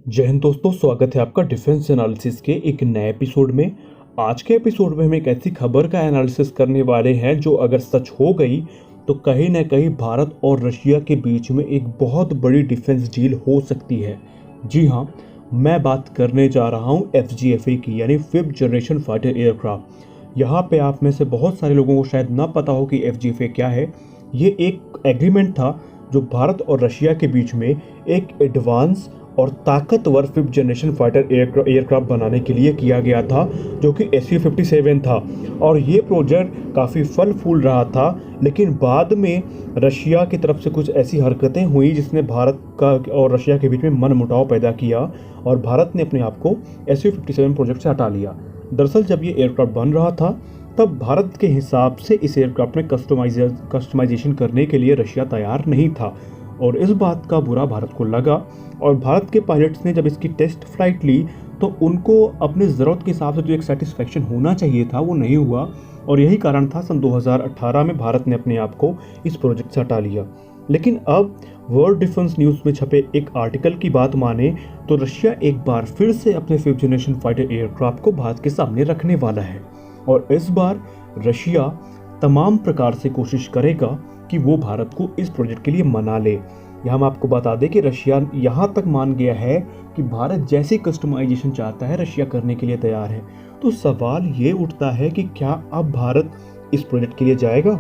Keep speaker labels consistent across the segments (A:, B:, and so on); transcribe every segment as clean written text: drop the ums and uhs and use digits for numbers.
A: जय हिंद दोस्तों, स्वागत है आपका डिफेंस एनालिसिस के एक नए एपिसोड में। आज के एपिसोड में हम एक ऐसी खबर का एनालिसिस करने वाले हैं जो अगर सच हो गई तो कहीं ना कहीं भारत और रशिया के बीच में एक बहुत बड़ी डिफेंस डील हो सकती है। जी हाँ, मैं बात करने जा रहा हूँ FGFA की, यानी फिफ्थ जनरेशन फाइटर एयरक्राफ्ट। यहाँ पे आप में से बहुत सारे लोगों को शायद ना पता हो कि FGFA क्या है। ये एक एग्रीमेंट था जो भारत और रशिया के बीच में एक एडवांस और ताकतवर फिफ्थ जनरेशन फाइटर एयरक्राफ्ट बनाने के लिए किया गया था, जो कि SU-57 था। और ये प्रोजेक्ट काफ़ी फल फूल रहा था, लेकिन बाद में रशिया की तरफ से कुछ ऐसी हरकतें हुई जिसने भारत का और रशिया के बीच में मनमुटाव पैदा किया और भारत ने अपने आप को SU-57 प्रोजेक्ट से हटा लिया। दरअसल जब ये एयरक्राफ्ट बन रहा था तब भारत के हिसाब से इस एयरक्राफ्ट में कस्टमाइजेशन करने के लिए रशिया तैयार नहीं था, और इस बात का बुरा भारत को लगा। और भारत के पायलट्स ने जब इसकी टेस्ट फ्लाइट ली तो उनको अपनी ज़रूरत के हिसाब से जो एक सेटिस्फेक्शन होना चाहिए था वो नहीं हुआ, और यही कारण था सन 2018 में भारत ने अपने आप को इस प्रोजेक्ट से हटा लिया। लेकिन अब वर्ल्ड डिफेंस न्यूज़ में छपे एक आर्टिकल की बात माने तो रशिया एक बार फिर से अपने फिफ्थ जनरेशन फाइटर एयरक्राफ्ट को भारत के सामने रखने वाला है, और इस बार रशिया तमाम प्रकार से कोशिश करेगा कि वो भारत को इस प्रोजेक्ट के लिए मना ले। हम आपको बता दें कि रशिया यहाँ तक मान गया है कि भारत जैसी कस्टमाइजेशन चाहता है रशिया करने के लिए तैयार है। तो सवाल ये उठता है कि क्या अब भारत इस प्रोजेक्ट के लिए जाएगा?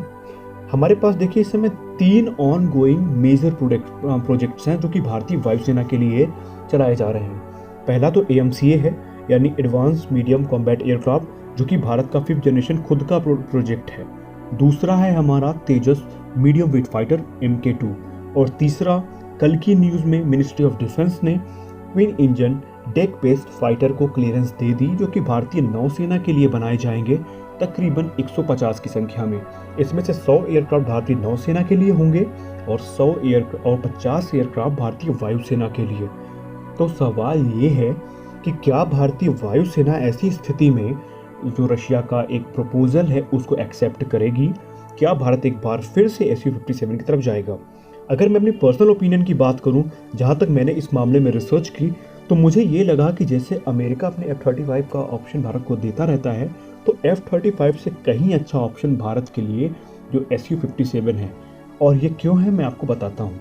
A: हमारे पास देखिए इस समय 3 ऑन गोइंग मेजर प्रोजेक्ट्स हैं जो कि भारतीय वायुसेना के लिए चलाए जा रहे हैं। पहला तो AMCA है, यानी एडवांस मीडियम कॉम्बैट एयरक्राफ्ट, जो कि भारत का फिफ्थ जनरेशन खुद का प्रोजेक्ट है। दूसरा है हमारा तेजस मीडियम वेट फाइटर MK2, और तीसरा कल की न्यूज़ में मिनिस्ट्री ऑफ डिफेंस ने twin engine deck based fighter को क्लियरेंस दे दी, जो कि भारतीय नौसेना के लिए बनाए जाएंगे तकरीबन 150 की संख्या में। इसमें से 100 एयरक्राफ्ट भारतीय नौसेना के लिए होंगे और 50 एयरक्राफ्ट भारतीय वायुसेना के लिए। तो सवाल ये है कि क्या भारतीय वायुसेना ऐसी स्थिति में जो रशिया का एक प्रपोजल है उसको एक्सेप्ट करेगी? क्या भारत एक बार फिर से SU-57 की तरफ जाएगा? अगर मैं अपनी पर्सनल ओपिनियन की बात करूं, जहां तक मैंने इस मामले में रिसर्च की, तो मुझे ये लगा कि जैसे अमेरिका अपने F-35 का ऑप्शन भारत को देता रहता है, तो F-35 से कहीं अच्छा ऑप्शन भारत के लिए जो SU-57 है। और ये क्यों है मैं आपको बताता हूँ।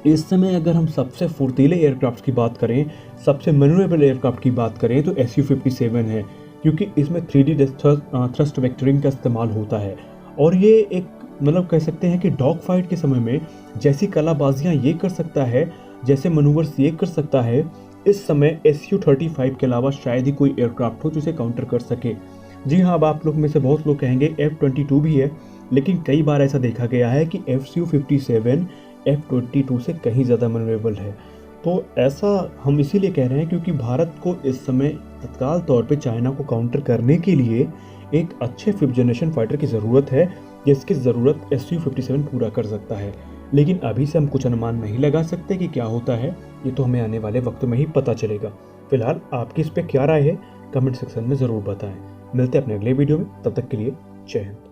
A: इस समय अगर हम सबसे फुर्तीले एयरक्राफ्ट की बात करें, सबसे मैन्यूरेबल एयरक्राफ्ट की बात करें, तो SU-57 है, क्योंकि इसमें 3D थ्रस्ट वेक्टरिंग का इस्तेमाल होता है। और ये एक कह सकते हैं कि डॉग फाइट के समय में जैसी कलाबाजियां ये कर सकता है, जैसे मनूवर्स ये कर सकता है, इस समय SU-35 के अलावा शायद ही कोई एयरक्राफ्ट हो जो इसे काउंटर कर सके। जी हाँ, अब आप लोग में से बहुत लोग कहेंगे F-22 भी है, लेकिन कई बार ऐसा देखा गया है कि SU-57 F-22 से कहीं ज़्यादा मैन्यूरेबल है। तो ऐसा हम इसीलिए कह रहे हैं क्योंकि भारत को इस समय तत्काल तौर पे चाइना को काउंटर करने के लिए एक अच्छे फिफ्थ जनरेशन फाइटर की ज़रूरत है, जिसकी ज़रूरत SU-57 पूरा कर सकता है। लेकिन अभी से हम कुछ अनुमान नहीं लगा सकते कि क्या होता है, ये तो हमें आने वाले वक्त में ही पता चलेगा। फिलहाल आपकी इस पर क्या राय है, कमेंट सेक्शन में ज़रूर बताएं। मिलते हैं अपने अगले वीडियो में, तब तक के लिए जय हिंद।